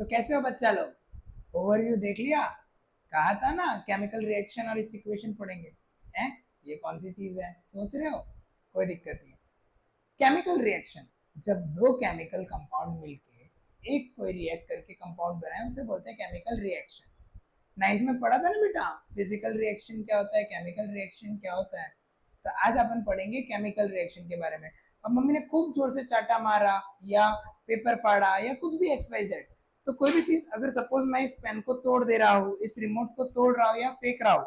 तो कैसे हो बच्चा लोग, ओवरव्यू देख लिया? कहा था ना केमिकल रिएक्शन और इट्स इक्वेशन पढ़ेंगे। हैं? ये कौन सी चीज है सोच रहे हो? कोई दिक्कत नहीं है। केमिकल रिएक्शन, जब दो केमिकल कंपाउंड मिलके एक कोई रिएक्ट करके कंपाउंड बनाए उसे बोलते हैं केमिकल रिएक्शन। नाइन्थ में पढ़ा था ना बेटा, फिजिकल रिएक्शन क्या होता है, केमिकल रिएक्शन क्या होता है। तो आज अपन पढ़ेंगे केमिकल रिएक्शन के बारे में। अब मम्मी ने खूब जोर से चाटा मारा या पेपर फाड़ा या कुछ भी एक्स वाई जेड, तो कोई भी चीज अगर सपोज मैं इस पेन को तोड़ दे रहा हूँ, इस रिमोट को तोड़ रहा हूँ या फेंक रहा हूँ,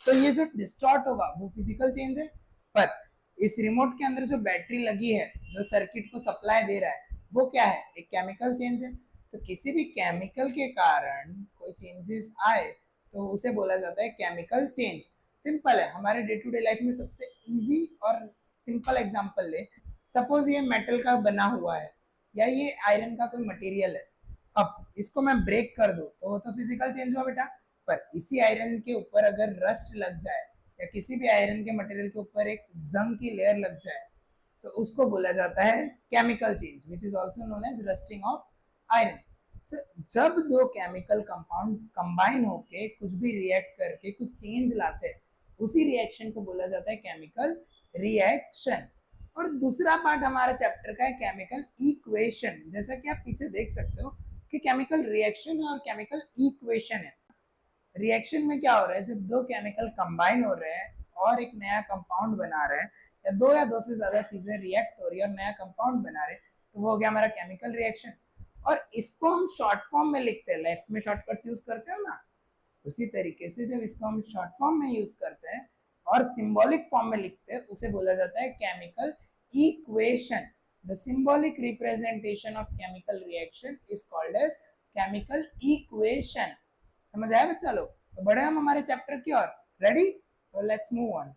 तो ये जो डिस्टॉर्ट होगा वो फिजिकल चेंज है। पर इस रिमोट के अंदर जो बैटरी लगी है, जो सर्किट को सप्लाई दे रहा है, वो क्या है? एक केमिकल चेंज है। तो किसी भी केमिकल के कारण कोई चेंजेस आए तो उसे बोला जाता है केमिकल चेंज। सिंपल है, हमारे डे टू डे लाइफ में सबसे इजी और सिंपल एग्जांपल ले। सपोज ये मेटल का बना हुआ है या ये आयरन का कोई मटेरियल है। अब इसको मैं ब्रेक कर दूं तो वो तो फिजिकल चेंज हुआ बेटा। पर इसी आयरन के ऊपर अगर रस्ट लग जाए या किसी भी आयरन के मटेरियल के ऊपर एक जंग की लेयर लग जाए तो उसको बोला जाता है chemical change, which is also known as rusting of iron. जब दो केमिकल कंपाउंड कंबाइन होके कुछ भी रिएक्ट करके कुछ चेंज लाते हैं, उसी रिएक्शन को बोला जाता है केमिकल रिएक्शन। और दूसरा पार्ट हमारा चैप्टर का है केमिकल इक्वेशन। जैसा कि आप पीछे देख सकते हो कि केमिकल रिएक्शन और केमिकल इक्वेशन है। रिएक्शन में क्या हो रहा है, जब दो केमिकल कंबाइन हो रहे हैं और एक नया कंपाउंड बना रहे हैं, या दो से ज्यादा चीजें रिएक्ट हो रही है और नया कंपाउंड बना रहे हैं, तो वो हो गया हमारा केमिकल रिएक्शन। और इसको हम शॉर्ट फॉर्म में लिखते हैं, लेफ्ट में शॉर्टकट्स यूज करते हो ना, उसी तरीके से जब इसको हम शॉर्ट फॉर्म में यूज करते हैं और सिंबॉलिक फॉर्म में लिखते हैं, उसे बोला जाता है chemical equation. The symbolic representation of chemical reaction is called as chemical equation. समझ आया बच्चा लोग? तो बढ़े हम हमारे चैप्टर की ओर। Ready? So let's move on.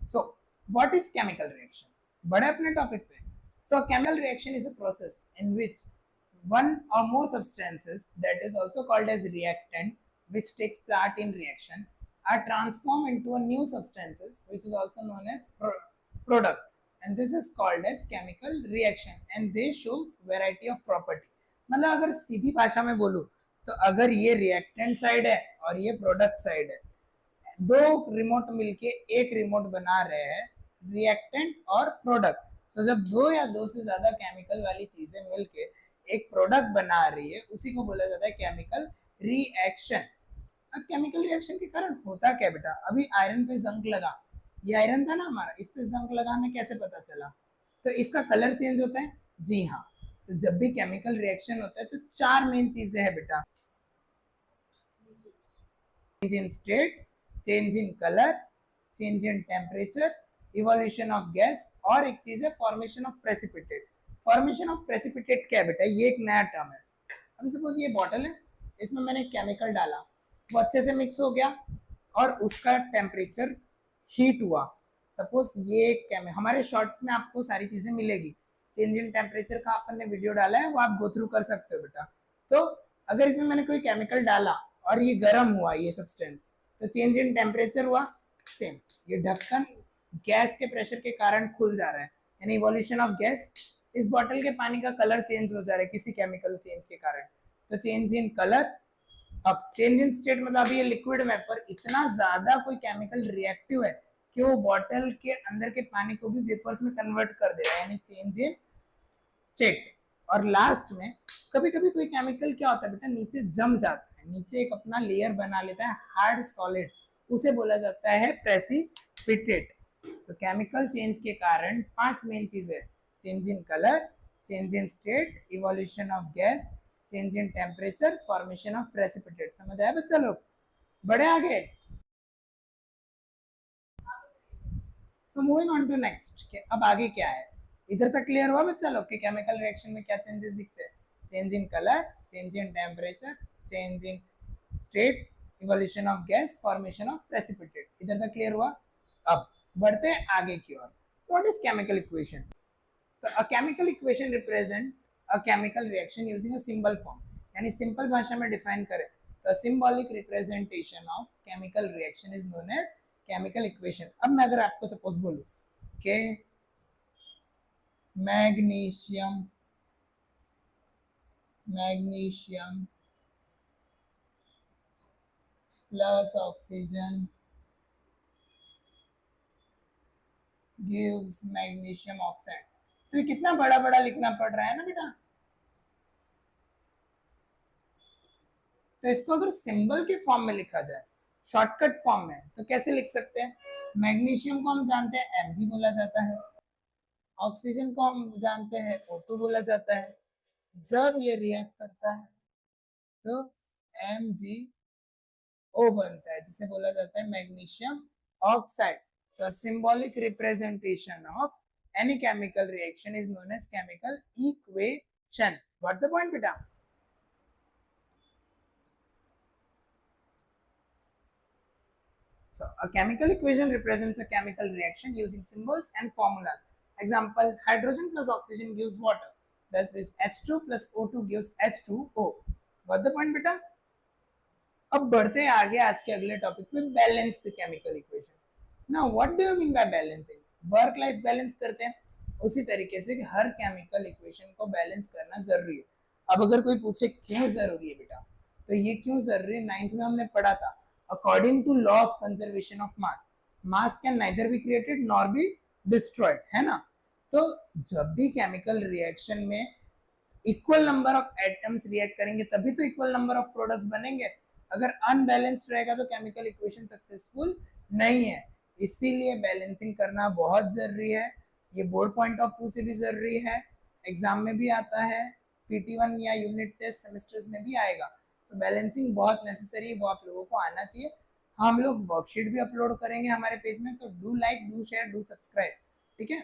So what is chemical reaction? बढ़े अपने टॉपिक पे। So chemical reaction is a process in which one or more substances, that is also called as reactant, which takes part in reaction, are transformed into a new substances, which is also known as product, and this is called as chemical reaction, and they shows variety of property. मतलब अगर सीधी भाषा में बोलूं तो अगर ये reactant side है और ये प्रोडक्ट साइड है, दो रिमोट मिलके एक रिमोट बना रहे हैं, रिएक्टेंट और प्रोडक्ट। सो जब दो या दो से ज्यादा केमिकल वाली चीजें मिलके एक प्रोडक्ट बना रही है, उसी को बोला जाता है केमिकल रिएक्शन। अब केमिकल रिएक्शन के कारण होता क्या बेटा? अभी आयरन पे जंग लगा, ये आयरन था ना हमारा, इस पे जंग लगा, हमें कैसे पता चला? तो इसका कलर चेंज होता है। जी हाँ, तो जब भी केमिकल रिएक्शन होता है तो चार मेन चीजें हैं बेटा। Change in state, change in colour, change in temperature, evolution of gas, और एक चीज है formation of precipitate. Formation of precipitate क्या है बेटा? ये एक नया टर्म है। अभी सपोज ये बॉटल है, इसमें मैंने केमिकल डाला, वो अच्छे से मिक्स हो गया और उसका टेम्परेचर हीट हुआ। सपोज ये हमारे शॉर्ट्स में आपको सारी चीजें मिलेगी, चेंज इन टेम्परेचर का अपन ने वीडियो डाला है, वो आप गो थ्रू कर सकते हो बेटा। तो अगर इसमें मैंने कोई केमिकल डाला और ये गर्म हुआ, ये सब्सटेंस, तो चेंज इन टेम्परेचर हुआ। सेम ये ढक्कन गैस के प्रेशर के कारण खुल जा रहा है, यानी इवोल्यूशन ऑफ गैस। इस बॉटल के पानी का कलर चेंज हो जा रहा है किसी केमिकल चेंज के कारण, तो चेंज इन कलर। अब चेंज इन स्टेट मतलब अभी ये लिक्विड में, पर इतना ज्यादा कोई केमिकल रिएक्टिव है कि वो बॉटल के अंदर के पानी को भी वेपर्स में कन्वर्ट कर दे रहा है, यानी चेंज इन स्टेट। और लास्ट में कभी कभी कोई केमिकल क्या होता है बेटा, नीचे जम जाता है, नीचे एक अपना लेयर बना लेता है हार्ड सॉलिड, उसे बोला जाता है प्रेसिपिटेट। तो केमिकल चेंज के कारण पांच मेन चीजें: change in colour, change in state, evolution of gas, change in temperature, formation of precipitate. समझ आया बच्चा लोग? बढ़े आगे। So moving on to next, अब आगे क्या है? इधर तक क्लियर हुआ बच्चा लोग कि केमिकल रिएक्शन में क्या चेंजेस दिखते हैं? Change in colour, change in temperature, change in state, evolution of gas, formation of precipitate. इधर तक क्लियर हुआ? अब बढ़ते हैं आगे की ओर। So what is chemical equation? तो a chemical equation represent a chemical reaction using a symbol form, यानी सिंपल भाषा में डिफाइन करें तो symbolic representation of chemical reaction is known as chemical equation. अब मैं अगर आपको सपोज बोलूं कि magnesium magnesium plus oxygen gives magnesium oxide. तो ये कितना बड़ा बड़ा लिखना पड़ रहा है ना बेटा। तो इसको अगर सिंबल के फॉर्म में लिखा जाए, शॉर्टकट फॉर्म में, तो कैसे लिख सकते हैं? मैग्नीशियम को हम जानते हैं Mg बोला जाता है, ऑक्सीजन को हम जानते हैं O2 बोला जाता है। जब ये रिएक्ट करता है तो MgO बनता है, जिसे बोला जाता है magnesium oxide. So a symbolic representation of any chemical reaction is known as chemical equation. Got the point बेटा? So a chemical equation represents a chemical reaction using symbols and formulas. Example, hydrogen plus oxygen gives water. That is H2 plus O2 gives H2O. Got the point बेटा? अब बढ़ते हैं आगे आज के अगले topic में, balanced chemical equation. Now what do you mean by balancing? Work life balance करते हैं उसी तरीके से कि हर केमिकल इक्वेशन को बैलेंस करना जरूरी है। अब अगर कोई पूछे क्यों जरूरी है बेटा, तो ये क्यों जरूरी है, 9th में हमने पढ़ा था। According to law of conservation of mass, mass can neither be created nor be destroyed, है ना। तो जब भी केमिकल रिएक्शन में equal number of atoms react करेंगे तभी तो इक्वल नंबर ऑफ प्रोडक्ट्स बनेंगे। अगर अनबैलेंस्ड रहेगा तो केमिकल इक्वेशन सक्सेसफुल नहीं है। इसीलिए बैलेंसिंग करना बहुत जरूरी है। ये बोर्ड पॉइंट ऑफ व्यू से भी जरूरी है, एग्जाम में भी आता है, PT1 या यूनिट टेस्ट सेमेस्टर्स में भी आएगा। सो बैलेंसिंग बहुत नेसेसरी है, वो आप लोगों को आना चाहिए। हम लोग वर्कशीट भी अपलोड करेंगे हमारे पेज में, तो do like, do share, do subscribe, ठीक है।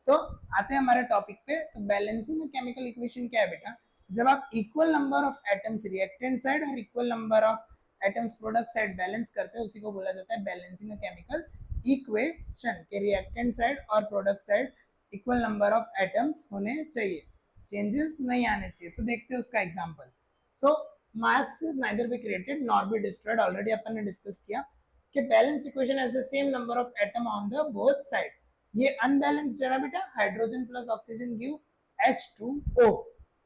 तो आते हैं हमारे टॉपिक पे। तो बैलेंसिंग केमिकल इक्वेशन क्या है बेटा? जब आप equal number of atoms reactant side और equal number of atoms product side balance करते हैं, उसी को बोला जाता है बैलेंसिंग केमिकल इक्वेशन। के रिएक्टेंट साइड और product side equal number of atoms होने चाहिए, चेंजेस नहीं आने चाहिए। तो देखते हैं उसका example. So mass is neither be created not be destroyed, already अपन ने डिस्कस किया कि balance equation has the same number of atom on the both side. ये अनबैलेंस्ड है ना बेटा, hydrogen plus oxygen give H2O।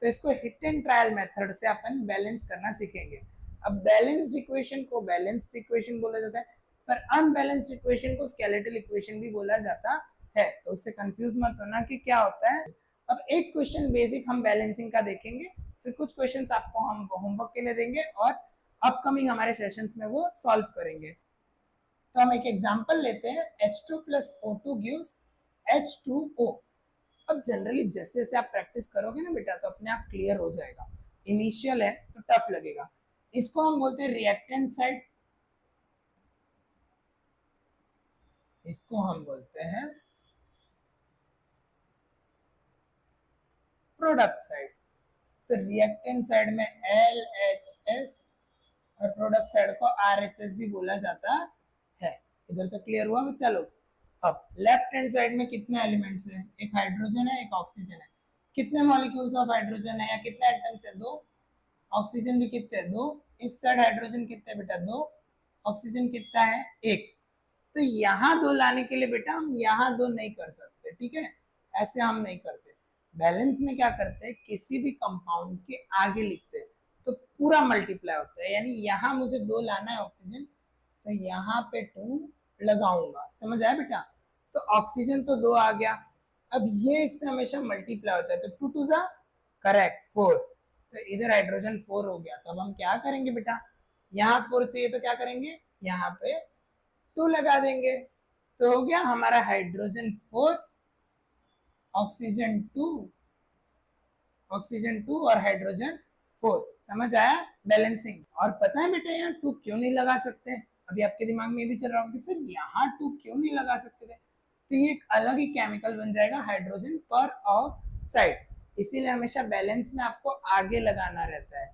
तो इसको हिट एंड ट्रायल मेथड से अपन बैलेंस करना सीखेंगे। अब बैलेंस्ड इक्वेशन को बैलेंस्ड इक्वेशन बोला जाता है, पर अनबैलेंस्ड इक्वेशन को स्केलेटल इक्वेशन भी बोला जाता है। तो उससे कंफ्यूज मत होना कि क्या होता है। अब एक क्वेश्चन बेसिक हम बैलेंसिंग का देखेंगे, फिर कुछ क्वेश्चंस आपको हम होमवर्क के लिए देंगे और अपकमिंग हमारे सेशंस में वो सॉल्व करेंगे। तो हम एक एग्जांपल लेते हैं, H2 plus O2 gives H2O। अब जनरली जैसे जैसे आप प्रैक्टिस करोगे ना बेटा, तो अपने आप क्लियर हो जाएगा। इनिशियल है तो टफ लगेगा। इसको हम बोलते हैं रिएक्टेंट साइड, इसको हम बोलते हैं प्रोडक्ट साइड। तो रिएक्टेंट साइड में LHS और प्रोडक्ट साइड को RHS भी बोला जाता है। इधर तक क्लियर हुआ बच्चा लोग? अब लेफ्ट हैंड साइड में कितने एलिमेंट्स हैं? एक हाइड्रोजन है, एक ऑक्सीजन है। कितने मॉलिक्यूल्स ऑफ हाइड्रोजन है या कितने एटम्स है? दो। ऑक्सीजन भी कितने? दो। इस साइड हाइड्रोजन कितने बेटा? दो। ऑक्सीजन कितना है? एक। तो यहाँ दो लाने के लिए बेटा हम यहाँ दो नहीं कर सकते, ठीक है, ऐसे हम नहीं करते। बैलेंस में क्या करते हैं, किसी भी कंपाउंड के आगे लिखते हैं तो पूरा मल्टीप्लाई होता है। यानी यहाँ मुझे दो लाना है ऑक्सीजन, तो यहाँ पे 2 लगाऊंगा, समझ आया बेटा। तो ऑक्सीजन तो 2 आ गया। अब ये इससे हमेशा मल्टीप्लाई होता है, तो 2 2 जा करेक्ट 4। तो इधर हाइड्रोजन 4 हो गया। तो अब हम क्या करेंगे बेटा, यहाँ 4 चाहिए तो क्या करेंगे, यहाँ पे 2 लगा देंगे। तो हो गया हमारा हाइड्रोजन 4, ऑक्सीजन 2, ऑक्सीजन 2 और हाइड्रोजन 4। समझ आया बैलेंसिंग? और पता है बेटा यहाँ 2 क्यों नहीं लगा सकते? अभी आपके दिमाग में भी चल रहा होगा कि सर यहाँ 2 क्यों नहीं लगा सकते थे। तो ये एक अलग ही केमिकल बन जाएगा, हाइड्रोजन पर ऑक्साइड। इसीलिए हमेशा बैलेंस में आपको आगे लगाना रहता है।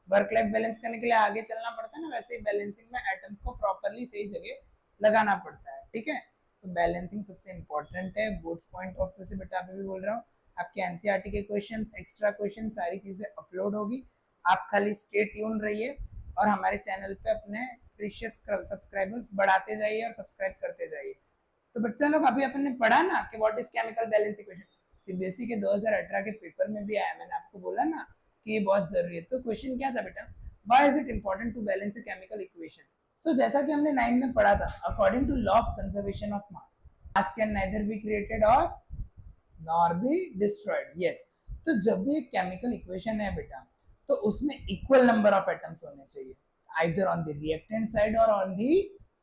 वर्क लाइफ बैलेंस करने के लिए आगे चलना पड़ता है ना, वैसे ही बैलेंसिंग में एटम्स को प्रॉपरली सही जगह लगाना पड़ता है, ठीक है। सो बैलेंसिंग सबसे इंपॉर्टेंट है बोर्ड्स पॉइंट ऑफ व्यू से बेटा। अभी भी बोल रहा हूँ, आपके एनसीईआरटी के क्वेश्चंस, एक्स्ट्रा क्वेश्चन, सारी चीजें अपलोड होगी। आप खाली स्टे ट्यून रहिए और हमारे चैनल पे अपने प्रीशियस सब्सक्राइबर्स बढ़ाते जाइए और सब्सक्राइब करते जाइए। तो बच्चा लोग अभी अपन ने पढ़ा ना कि what is chemical balance equation, CBSE के 2018 के पेपर में भी आया। मैंने आपको बोला ना कि ये बहुत जरूरी है। तो क्वेश्चन क्या था बेटा, why is it important to balance a chemical equation. So जैसा कि हमने 9 में पढ़ा था, according to law of conservation of mass can neither be created और नॉर बी डिस्ट्रॉयड। यस, तो जब भी एक केमिकल इक्वेशन है बेटा, तो उसमें इक्वल नंबर ऑफ एटम्स होने चाहिए, either on the reactant side और ऑन द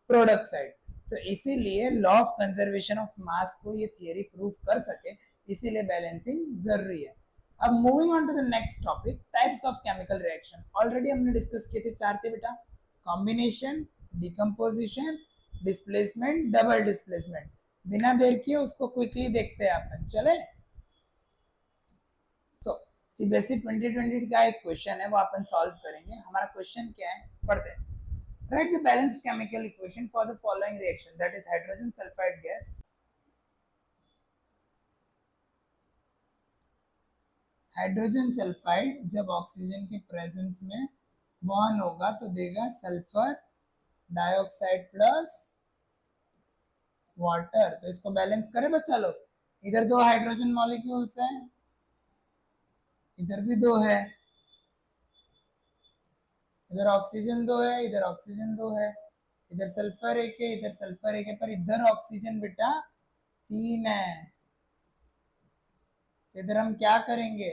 प्रोडक्ट साइड। तो इसीलिए लॉ ऑफ कंजर्वेशन ऑफ मास को ये थियरी प्रूव कर सके, इसीलिए बैलेंसिंग जरूरी है। अब moving on to the next topic, types of chemical reaction. Already हमने डिस्कस किए थे, 4 थे बेटा, combination, decomposition, displacement, double displacement. बिना देर किए उसको क्विकली देखते हैं अपन, चले। सो सीबीएसई 2020 का एक क्वेश्चन है, वो अपन सॉल्व करेंगे। हमारा क्वेश्चन क्या है, पढ़ते हैं। Write the balanced chemical equation for the following reaction, that is hydrogen sulfide gas. Hydrogen sulphide जब ऑक्सीजन के प्रेजेंस में बॉन्ड होगा तो देगा सल्फर डाइऑक्साइड प्लस वाटर। तो इसको बैलेंस करें बच्चा लोग, इधर 2 हाइड्रोजन मॉलिक्यूल्स हैं, इधर भी 2 है, इधर ऑक्सीजन 2 है, इधर ऑक्सीजन 2 है, इधर सल्फर 1 है, इधर सल्फर 1 है, पर इधर ऑक्सीजन बेटा 3 है। इधर हम क्या करेंगे,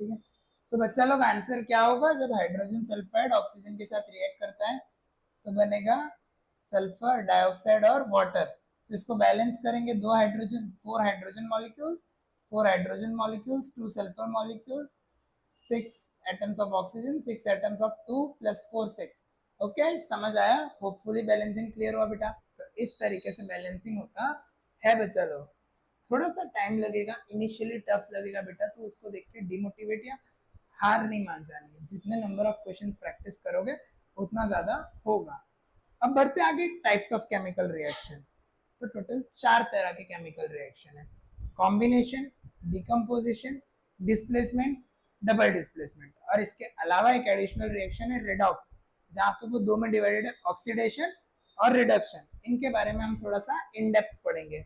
ठीक है। सो बच्चा लोग आंसर क्या होगा, जब हाइड्रोजन सल्फाइड ऑक्सीजन के साथ रिएक्ट करता है तो बनेगा सल्फर डाइऑक्साइड और वाटर। सो इसको बैलेंस करेंगे, 4 hydrogen molecules, 4 hydrogen molecules, 2 sulphur molecules, 6 atoms of oxygen, 6 atoms of 2 + 4 6। Okay, समझ आया? होपफुली बैलेंसिंग क्लियर हुआ बेटा। तो इस तरीके से बैलेंसिंग होता है बच्चा लोग। थोड़ा सा टाइम लगेगा, इनिशियली टफ लगेगा बेटा, तो उसको देख के डिमोटिवेट या हार नहीं मान जानी है। जितने नंबर ऑफ क्वेश्चंस प्रैक्टिस करोगे उतना ज्यादा होगा। अब बढ़ते आगे, टाइप्स ऑफ केमिकल रिएक्शन। तो टोटल 4 तरह के केमिकल रिएक्शन है, combination, decomposition, displacement, double displacement. और इसके अलावा एक एडिशनल रिएक्शन है रेडॉक्स, जहां पे वो 2 में डिवाइडेड है, ऑक्सीडेशन और रिडक्शन। इनके बारे में हम थोड़ा सा इन डेप्थ पढ़ेंगे।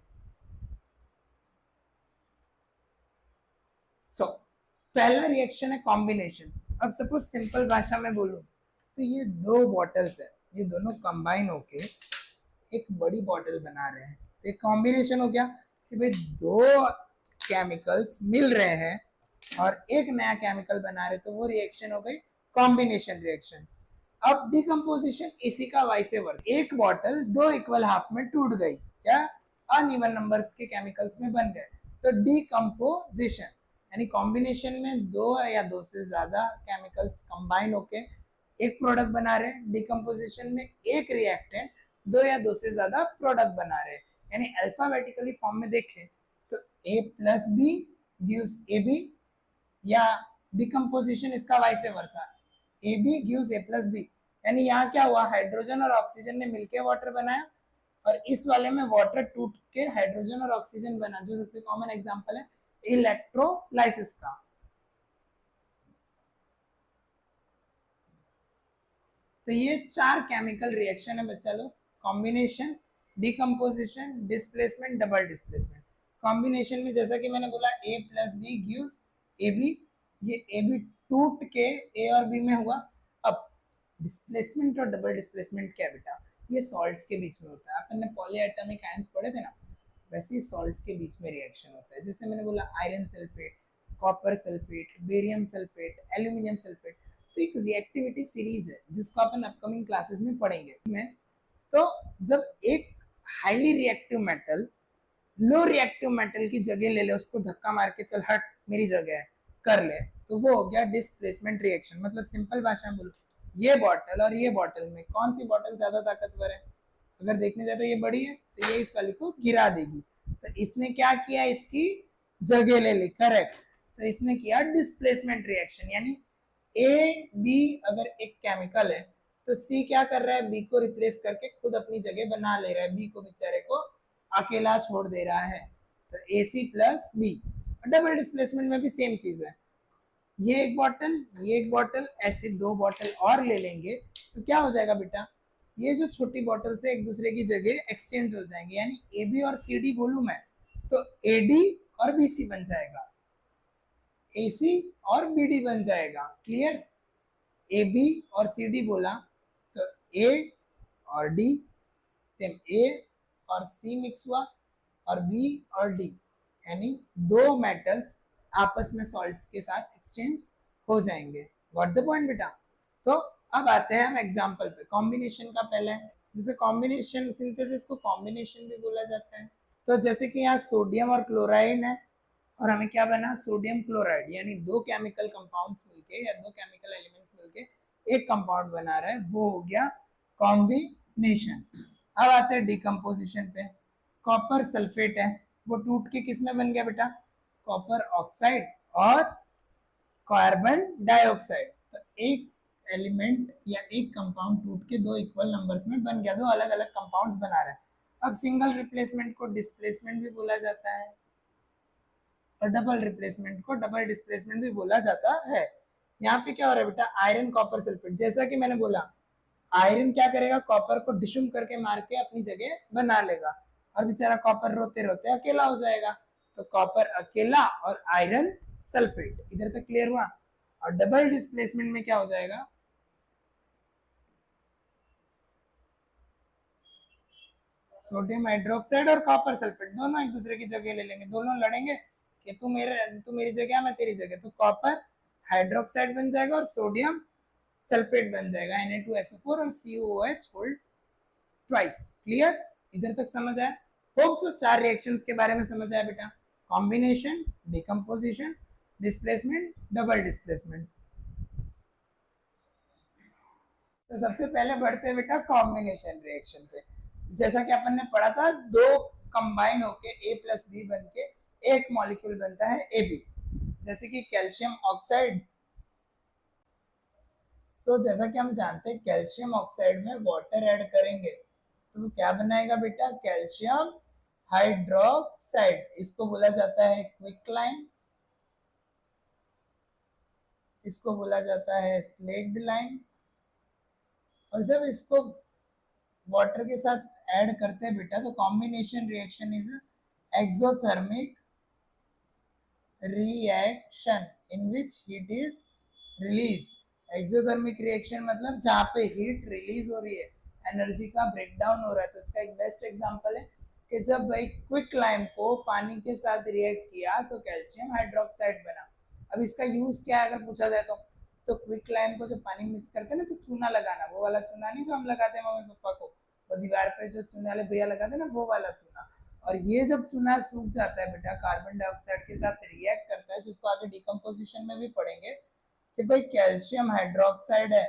पहला रिएक्शन है कॉम्बिनेशन। अब सपोज सिंपल भाषा में बोलूं तो ये 2 बॉटल्स है, ये दोनों कंबाइन होके एक बड़ी बॉटल बना रहे हैं। तो एक कॉम्बिनेशन हो गया कि भाई 2 केमिकल्स मिल रहे हैं और एक नया केमिकल बना रहे, तो वो रिएक्शन हो गई कॉम्बिनेशन रिएक्शन। अब डिकम्पोजिशन इसी का वाइस वर्स, एक बॉटल 2 इक्वल हाफ में टूट गई या अनइवन नंबर्स के केमिकल्स में बन गए, तो डिकम्पोजिशन यानी कॉम्बिनेशन में 2 या 2 से ज्यादा केमिकल्स कंबाइन होके एक प्रोडक्ट बना रहे हैं। डिकम्पोजिशन में एक रिएक्टेंट 2 या 2 से ज्यादा प्रोडक्ट बना रहे हैं। यानी अल्फाबेटिकली फॉर्म में देखें तो A + B गिव्स AB, या डिकम्पोजिशन इसका vice versa, AB gives A + B। यानी यहाँ क्या हुआ, हाइड्रोजन और ऑक्सीजन ने मिलकर वाटर बनाया, और इस वाले में वाटर टूट के हाइड्रोजन और ऑक्सीजन बना, जो सबसे कॉमन एग्जांपल है इलेक्ट्रोलाइसिस का। तो ये 4 केमिकल रिएक्शन है बच्चा लोग, combination, decomposition, displacement, double displacement. Combination में जैसा कि मैंने बोला A + B गिव्स AB, ये AB टूट के A और B में हुआ। अब डिस्प्लेसमेंट और डबल डिस्प्लेसमेंट क्या बेटा, ये सॉल्ट्स के बीच में होता है। अपन ने पॉलीएटॉमिक आयंस पढ़े थे ना, वैसे ही सॉल्ट्स के बीच में रिएक्शन होता है। जैसे मैंने बोला iron sulphate, copper sulphate, barium sulphate, aluminium sulphate. तो एक रिएक्टिविटी सीरीज है जिसको अपन अपकमिंग क्लासेस में पढ़ेंगे। तो जब एक highly reactive metal low reactive metal की जगह ले ले, उसको धक्का मार के चल हट मेरी जगह है कर ले, तो वो हो गया डिस्प्लेसमेंट रिएक्शन। मतलब सिंपल भाषा में बोलो, ये बॉटल और ये बॉटल में कौन सी बॉटल ज्यादा ताकतवर है, अगर देखने जाए तो ये बड़ी है, तो ये इस वाली को गिरा देगी। तो इसने क्या किया, इसकी जगह ले ली, करेक्ट। तो इसने किया डिस्प्लेसमेंट रिएक्शन। यानी ए बी अगर एक केमिकल है तो सी क्या कर रहा है, बी को रिप्लेस करके खुद अपनी जगह बना ले रहा है, बी को बेचारे को अकेला छोड़ दे रहा है। तो AC + B। डबल डिस्प्लेसमेंट में भी सेम चीज है, ये एक बॉटल ये एक बॉटल, ऐसे 2 बॉटल और ले लेंगे तो क्या हो जाएगा बेटा, ये जो छोटी बॉटल से एक दूसरे की जगह एक्सचेंज हो जाएंगे। यानी AB और CD बोलूं मैं तो AD और BC बन जाएगा। AC और BD बन जाएगा। क्लियर? AB और CD बोला तो A और D, सेम A और C मिक्स हुआ और B और D, यानी दो मेटल्स आपस में सॉल्ट्स के साथ एक्सचेंज हो जाएंगे। गॉट द पॉइंट बेटा? तो अब आते हैं हम एग्जांपल पे। कॉम्बिनेशन का पहले, जैसे कॉम्बिनेशन सिंथेसिस को कॉम्बिनेशन भी बोला जाता है। तो जैसे कि यहाँ सोडियम और क्लोराइड है और हमें क्या बना, सोडियम क्लोराइड, यानी दो केमिकल कंपाउंड्स मिलके या दो केमिकल एलिमेंट्स मिलके एक कंपाउंड बना रहा है, वो हो गया कॉम्बिनेशन। अब आते हैं डिकम्पोजिशन पे। कॉपर सल्फेट है, वो टूट के किस में बन गया बेटा, कॉपर ऑक्साइड और कार्बन डाइऑक्साइड। तो एक एलिमेंट या एक कंपाउंड टूट के दो इक्वल नंबर्स में बन गया, दो अलग अलग कंपाउंड्स बना रहा है। अब सिंगल रिप्लेसमेंट को डिस्प्लेसमेंट भी बोला जाता है और डबल रिप्लेसमेंट को डबल डिस्प्लेसमेंट भी बोला जाता है। यहाँ पे क्या हो रहा है बेटा, आयरन कॉपर सल्फेट, जैसा कि मैंने बोला आयरन क्या करेगा, कॉपर को डिशुम करके मार के अपनी जगह बना लेगा और बेचारा कॉपर रोते रोते अकेला हो जाएगा। तो कॉपर अकेला और आयरन सल्फेट, इधर तक क्लियर हुआ? और डबल डिस्प्लेसमेंट में क्या हो जाएगा, सोडियम हाइड्रोक्साइड और कॉपर सल्फेट दोनों एक दूसरे की जगह ले लेंगे, दोनों लड़ेंगे कि तू मेरी जगह मैं तेरी जगह, तो कॉपर हाइड्रोक्साइड बन जाएगा और सोडियम सल्फेट बन जाएगा Na2SO4 और COOH होल्ड ट्वाइस। क्लियर? इधर तक समझ आया? होप सो चार रिएक्शंस के बारे में समझ आया बेटा, combination, decomposition, displacement, double displacement. तो सबसे पहले बढ़ते हैं बेटा कॉम्बिनेशन रिएक्शन पे। जैसा कि अपन ने पढ़ा था, दो कंबाइन होके A प्लस बी बन के एक मॉलिक्यूल बनता है AB। जैसे कि कैल्शियम ऑक्साइड, तो जैसा कि हम जानते हैं कैल्शियम ऑक्साइड में वाटर ऐड करेंगे तो वो क्या बनाएगा बेटा, कैल्शियम हाइड्रोक्साइड। इसको बोला जाता है क्विकलाइन, इसको बोला जाता है स्लेक्ड लाइन। और जब इसको वाटर के साथ ऐड करते हैं बेटा तो combination reaction is exothermic reaction in which heat is release. Exothermic reaction मतलब जहाँ पे हीट रिलीज हो रही है, एनर्जी का ब्रेकडाउन हो रहा है। तो इसका एक बेस्ट एग्जांपल है कि जब भाई क्विक लाइम को पानी के साथ रिएक्ट किया तो कैल्शियम हाइड्रोक्साइड बना। अब इसका यूज क्या है अगर पूछा जाए तो क्विक लाइम को जब पानी मिक्स करते हैं ना तो चूना लगाना, वो वाला चूना नहीं जो हम लगाते हैं मम्मी पापा को, वो दीवार पे जो चूने वाले भैया लगाते हैं ना, वो वाला चूना। और ये जब चूना सूख जाता है बेटा, कार्बन डाइऑक्साइड के साथ रिएक्ट करता है, जिसको आगे डिकम्पोजिशन में भी पढ़ेंगे कि भाई कैल्शियम हाइड्रोक्साइड है,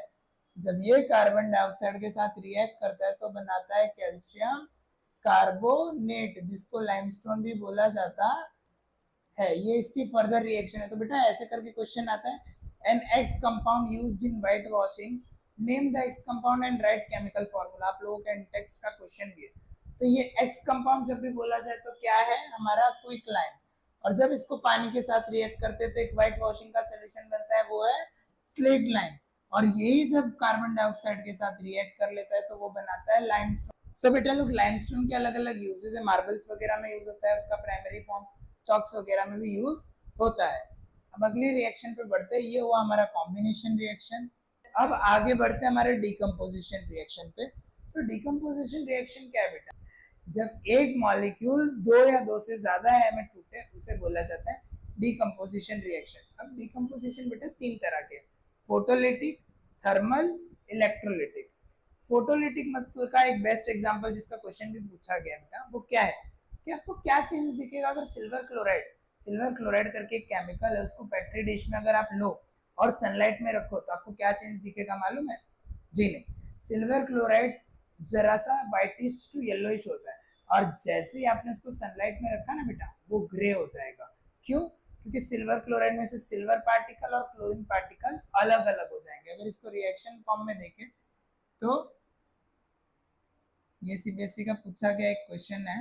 जब ये कार्बन डाइऑक्साइड के साथ रिएक्ट करता है तो बनाता है कैल्शियम कार्बोनेट, जिसको लाइमस्टोन भी बोला जाता है। ये इसकी फर्दर रिएक्शन है। तो बेटा ऐसे करके क्वेश्चन आता है, an X compound used in white washing, name the X compound and write chemical formula. आप लोगों का टेक्स्ट का क्वेश्चन भी है। तो ये एक्स कंपाउंड जब भी बोला जाए तो क्या है हमारा, क्विक लाइम। और जब इसको पानी के साथ रिएक्ट करते हैं तो एक व्हाइट वॉशिंग का सोल्यूशन बनता है, वो है स्लेट लाइम। और यही जब कार्बन डाइऑक्साइड के साथ रिएक्ट कर लेता है तो वो बनाता है लाइमस्टोन। सो बेटा लोग, लाइमस्टोन के अलग अलग यूजेस है, मार्बल्स वगैरह में यूज होता है, उसका प्राइमरी फॉर्म चॉक्स वगैरह में भी यूज होता है। अब अगली रिएक्शन पे बढ़ते हैं, ये हुआ हमारा कॉम्बिनेशन रिएक्शन। अब आगे बढ़ते हैं हमारे डिकम्पोजिशन रिएक्शन पे। तो डिकम्पोजिशन रिएक्शन क्या है बेटा, जब एक मॉलिक्यूल दो या दो से ज्यादा में टूटे उसे बोला जाता है डिकम्पोजिशन रिएक्शन। अब डिकम्पोजिशन बेटा तीन तरह के, फोटोलिटिक, थर्मल, इलेक्ट्रोलिटिक। फोटोलिटिक मतलब का एक बेस्ट एग्जांपल जिसका क्वेश्चन भी पूछा गया बेटा, वो क्या है कि आपको क्या चेंज दिखेगा अगर सिल्वर क्लोराइड करके एक केमिकल है, उसको पेट्री डिश में अगर आप लो और सनलाइट में रखो तो आपको क्या चेंज दिखेगा मालूम है? जी नहीं, सिल्वर क्लोराइड जरा सा व्हाइटिश टू येलोइश होता है और जैसे ही आपने उसको सनलाइट में रखा ना बेटा, वो ग्रे हो जाएगा। क्यों? क्योंकि सिल्वर क्लोराइड में से सिल्वर पार्टिकल और क्लोरीन पार्टिकल अलग अलग हो जाएंगे। अगर इसको रिएक्शन फॉर्म में देखें तो ये सीबीएसई का पूछा गया एक क्वेश्चन है,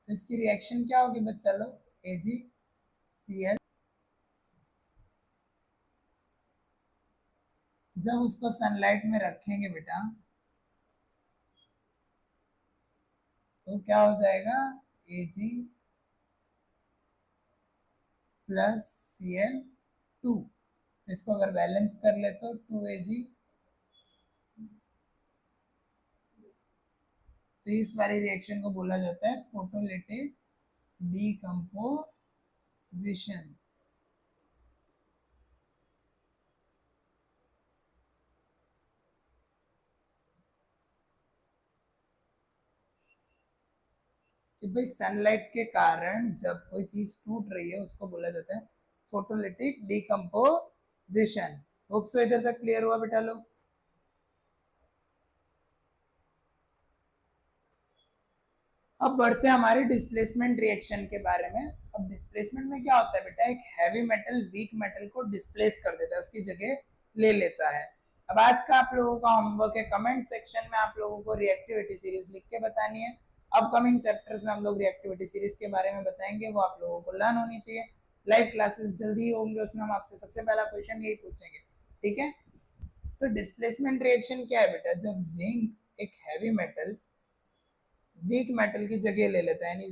तो इसकी रिएक्शन क्या होगी बच्चा लोग, AgCl। जब उसको सनलाइट में रखेंगे बेटा तो क्या हो जाएगा, Ag प्लस Cl2। तो इसको अगर बैलेंस कर ले तो 2Ag। तो इस वाली रिएक्शन को बोला जाता है फोटोलिटिक डीकंपोजिशन। कि भाई सनलाइट के कारण जब कोई चीज टूट रही है उसको बोला जाता है फोटोलिटिक डीकंपोजिशन। होप सो इधर तक क्लियर हुआ बेटा लोग। अब बढ़ते हैं हमारे डिस्प्लेसमेंट रिएक्शन के बारे में। अब डिस्प्लेसमेंट में क्या होता है बेटा, एक हैवी मेटल वीक मेटल को डिस्प्लेस कर देता है, उसकी जगह ले लेता है। अब आज का आप लोगों का होमवर्क है, कमेंट सेक्शन में आप लोगों को रिएक्टिविटी सीरीज लिख के बतानी है। अपकमिंग चैप्टर्स में हम लोग रिएक्टिविटी सीरीज के बारे में बताएंगे, वो आप लोगों को लर्न होनी चाहिए। लाइव क्लासेस जल्दी होंगे, उसमें हम आपसे सबसे पहला क्वेश्चन यही पूछेंगे, ठीक है। तो डिस्प्लेसमेंट रिएक्शन क्या है बेटा, जब जिंक एक हैवी मेटल वीक मेटल की जगह ले लेता है, यानी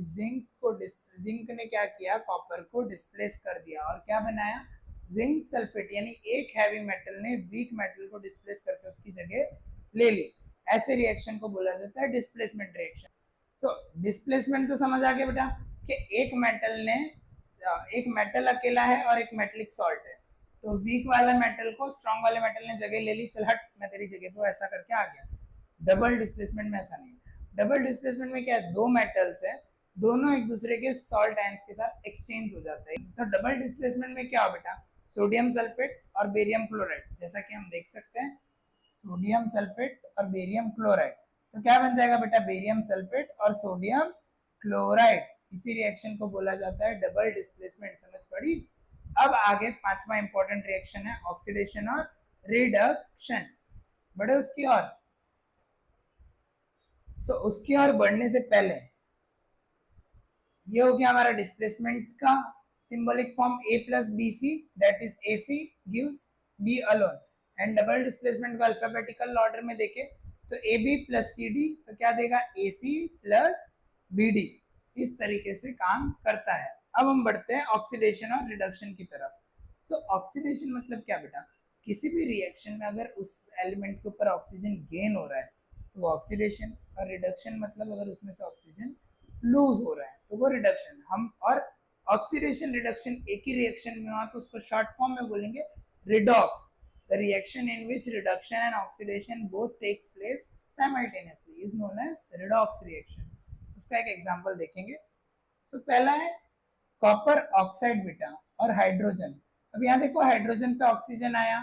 जिंक ने क्या किया, कॉपर को डिस्प्लेस कर दिया और क्या बनाया, जिंक सल्फेट। यानी एक हैवी मेटल ने वीक मेटल को डिस्प्लेस करके उसकी जगह ले ली। ऐसे रिएक्शन को बोला जाता है डिस्प्लेसमेंट रिएक्शन। सो डिस्प्लेसमेंट तो समझ आ गया बेटा कि एक मेटल अकेला है और एक मेटलिक सॉल्ट है, तो वीक वाला मेटल को स्ट्रॉन्ग वाले मेटल ने जगह ले ली, चल हट मैं तेरी जगह पे, ऐसा करके आ गया। डबल डिस्प्लेसमेंट में ऐसा नहीं है। डबल डिस्प्लेसमेंट में क्या है, दो मेटल्स है, दोनों एक दूसरे के सॉल्ट आयंस के साथ एक्सचेंज हो जाता है। तो डबल डिस्प्लेसमेंट में क्या हो बेटा, सोडियम सल्फेट और बेरियम क्लोराइड, जैसा कि हम देख सकते हैं सोडियम सल्फेट और बेरियम क्लोराइड। तो क्या बन जाएगा बेटा, बेरियम सल्फेट और सोडियम क्लोराइड। इसी रिएक्शन को बोला जाता है डबल डिस्प्लेसमेंट। समझ पड़ी। अब आगे पांचवा इंपॉर्टेंट रिएक्शन है ऑक्सीडेशन और रिडक्शन। बढ़े उसकी और उसकी ओर बढ़ने से पहले ये हो गया हमारा डिस्प्लेसमेंट का symbolic form A plus BC, that is AC gives B alone. And double displacement का अल्फाबेटिकल ऑर्डर में देखे तो AB प्लस CD, तो क्या देगा AC प्लस BD। इस तरीके से काम करता है। अब हम बढ़ते हैं ऑक्सीडेशन और रिडक्शन की तरफ। ऑक्सीडेशन मतलब क्या बेटा, किसी भी रिएक्शन में अगर उस एलिमेंट के ऊपर ऑक्सीजन गेन हो रहा है तो वो ऑक्सीडेशन, और रिडक्शन मतलब अगर उसमें से ऑक्सीजन लूज हो रहा है तो वो रिडक्शन। हम और ऑक्सीडेशन रिडक्शन एक ही रिएक्शन में हुआ तो उसको शॉर्ट फॉर्म में बोलेंगे redox. The reaction in which reduction and oxidation both takes place simultaneously is known as redox reaction. उसका एक एग्जांपल देखेंगे। पहला है कॉपर ऑक्साइड बेटा और हाइड्रोजन। अब यहाँ देखो हाइड्रोजन पे ऑक्सीजन आया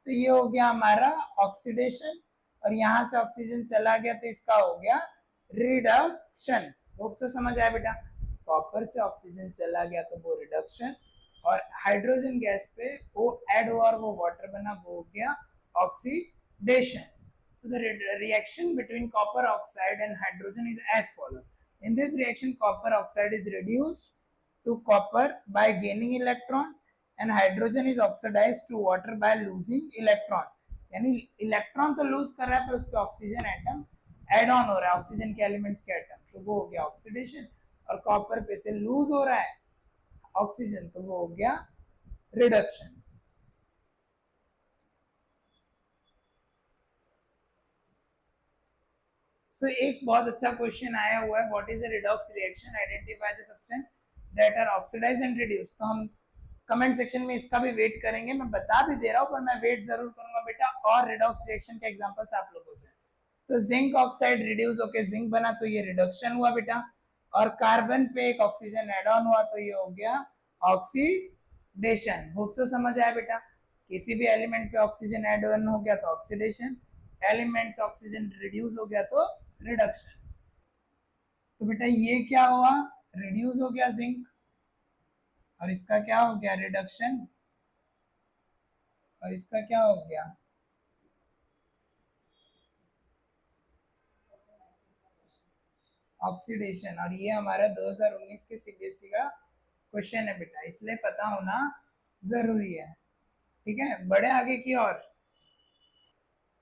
तो ये हो गया हमारा ऑक्सीडेशन, और यहाँ से ऑक्सीजन चला गया तो इसका हो गया रिडक्शन। होप से समझ आया बेटा। कॉपर से ऑक्सीजन चला गया तो वो रिडक्शन, और हाइड्रोजन गैस पे वो ऐड हुआ और वो वाटर बना, वो हो गया oxidation. So the reaction between copper oxide and hydrogen is as follows. In this reaction, copper oxide is reduced to copper by gaining electrons, and hydrogen is oxidized to water by losing electrons. यानी electron तो loose कर रहा है पर उस पर oxygen atom add on हो रहा है, ऑक्सीजन के एलिमेंट्स के एटम, तो वो हो गया ऑक्सीडेशन। और कॉपर पे से लूज हो रहा है ऑक्सीजन तो वो हो गया रिडक्शन। एक बहुत अच्छा क्वेश्चन आया हुआ है, what is a redox reaction, identify the substance that are oxidised and reduced. तो हम कमेंट सेक्शन में इसका भी वेट करेंगे, मैं बता भी दे रहा हूं पर मैं वेट जरूर करूंगा बेटा और रिडॉक्स रिएक्शन के एग्जांपल्स आप लोगों से। तो जिंक ऑक्साइड रिड्यूस होके जिंक बना तो ये रिडक्शन हुआ बेटा, और कार्बन पे एक ऑक्सीजन एड ऑन हुआ तो ये हो गया ऑक्सीडेशन। होप सो समझ आया बेटा। किसी भी एलिमेंट पे ऑक्सीजन एड ऑन हो गया तो ऑक्सीडेशन, एलिमेंट्स ऑक्सीजन रिड्यूस हो गया तो रिडक्शन। तो बेटा ये क्या हुआ, रिड्यूस हो गया जिंक, और इसका क्या हो गया रिडक्शन, और इसका क्या हो गया ऑक्सीडेशन। और ये हमारा 2019 के सीबीएसई का क्वेश्चन है बेटा, इसलिए पता होना जरूरी है, ठीक है। बड़े आगे की और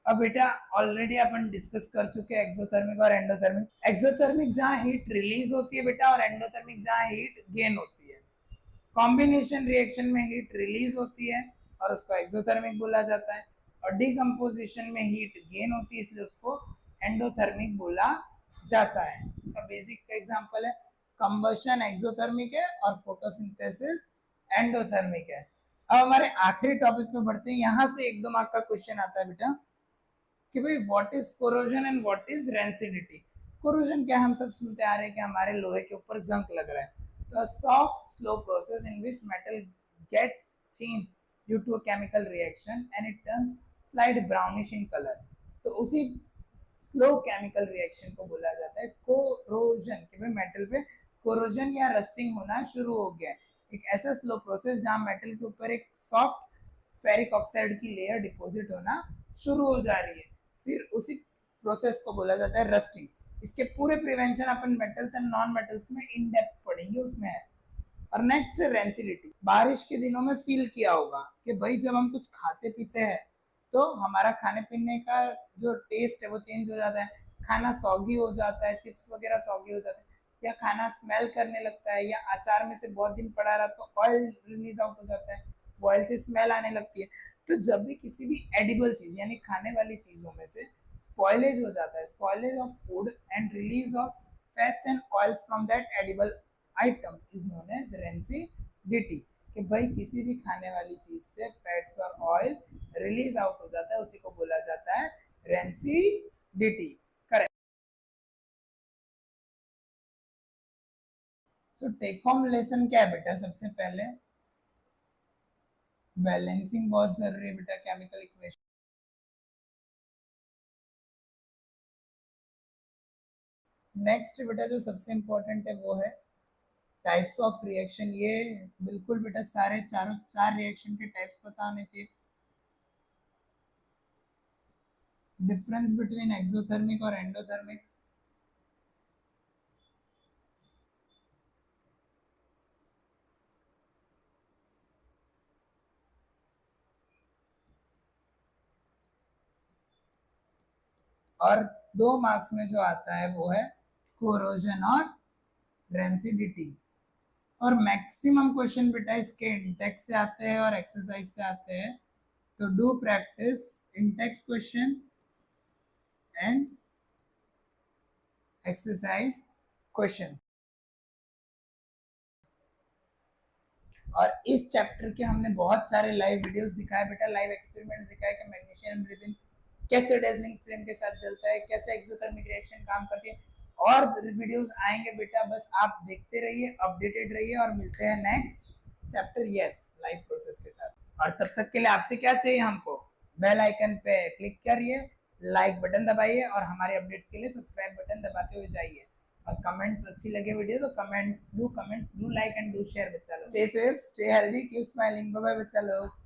अब बेटा ऑलरेडी अपन डिस्कस कर चुके हैं एक्सोथर्मिक और एंडोथर्मिक। एक्सोथर्मिक जहां हीट रिलीज होती है बेटा, और एंडोथर्मिक जहां हीट गेन होती है। कॉम्बिनेशन रिएक्शन में हीट रिलीज होती है और उसको एक्सोथर्मिक बोला जाता है, और डिकम्पोजिशन में हीट गेन होती है इसलिए उसको एंडोथर्मिक बोला जाता है। इसका बेसिक एग्जांपल है कंबशन एक्सोथर्मिक है और फोटोसिंथेसिस एंडोथर्मिक है। अब हमारे आखिरी टॉपिक पे बढ़ते हैं। यहाँ से 1-2 मार्क का क्वेश्चन आता है बेटा कि भाई what is corrosion and what is rancidity. Corrosion क्या हम सब सुनते आ रहे हैं कि हमारे लोहे के ऊपर जंग लग रहा है, तो soft slow process in which metal gets change due to a chemical reaction and it turns slide brownish in colour. तो उसी स्लो केमिकल रिएक्शन को बोला जाता है कोरोजन, कि भाई मेटल पे कोरोजन या रस्टिंग होना शुरू हो गया है। एक ऐसा स्लो प्रोसेस जहां मेटल के ऊपर एक सॉफ्ट फेरिक ऑक्साइड की लेयर डिपॉजिट होना शुरू हो जा रही है, फिर उसी प्रोसेस को बोला जाता है रस्टिंग। इसके पूरे prevention upon metals and non metals में इन डेप्थ पढ़ेंगे, उसमें है। और नेक्स्ट है रेंसिडिटी। बारिश के दिनों में फील किया होगा कि भाई जब हम कुछ खाते पीते हैं तो हमारा खाने पीने का जो टेस्ट है वो चेंज हो जाता है, खाना सॉगी हो जाता है, चिप्स वगैरह सॉगी हो जाते हैं, या खाना स्मेल करने लगता है, या अचार में से बहुत दिन पड़ा रहा तो ऑयल रिलीज आउट हो जाता है, ऑयल से स्मेल आने लगती है। तो जब भी किसी भी एडिबल चीज यानी खाने वाली चीजों में से स्पॉइलेज हो जाता है, spoilage of food and release of fats and oils from that edible item is known as rancidity. कि भाई किसी भी खाने वाली चीज से फैट्स और ऑयल रिलीज आउट हो जाता है, उसी को बोला जाता है rancidity. Correct. So take home lesson क्या है बेटा? सबसे पहले बैलेंसिंग बहुत जरूरी है बेटा केमिकल इक्वेशन। नेक्स्ट बेटा जो सबसे इंपॉर्टेंट है वो है टाइप्स ऑफ रिएक्शन। ये बिल्कुल बेटा सारे चारों चार रिएक्शन के टाइप्स पता होने चाहिए। डिफरेंस बिटवीन एक्सोथर्मिक और एंडोथर्मिक, और 2 मार्क्स में जो आता है वो है कोरोजन और रेंसिडिटी। और मैक्सिमम क्वेश्चन बेटा इसके इंटेक्स से आते हैं और एक्सरसाइज से आते हैं, तो do practice Intex question and exercise question. और इस चैप्टर के हमने बहुत सारे लाइव वीडियोस दिखाए बेटा, लाइव एक्सपेरिमेंट्स दिखाए कि मैग्नीशियम ब्रिथिंग कैसे डेजलिंग फ्लेम के साथ जलता है, कैसे एक्सोथर्मिक रिएक्शन काम करती है, और वीडियोस आएंगे बेटा, बस आप देखते रहिए, अपडेटेड रहिए, और मिलते हैं next chapter yes live process के साथ। और तब तक के लिए आपसे क्या चाहिए हमको? बेल आइकन पे क्लिक करिए, लाइक बटन दबाइए, और हमारे अपडेट्स के लिए सब्सक्राइब बटन दबाते हुए जाइए। और कमेंट्स अच्छी लगे वीडियो तो comments do like and do share बच्चा लोग। Stay safe, stay healthy, keep smiling. Bye bye बच्चा लोग।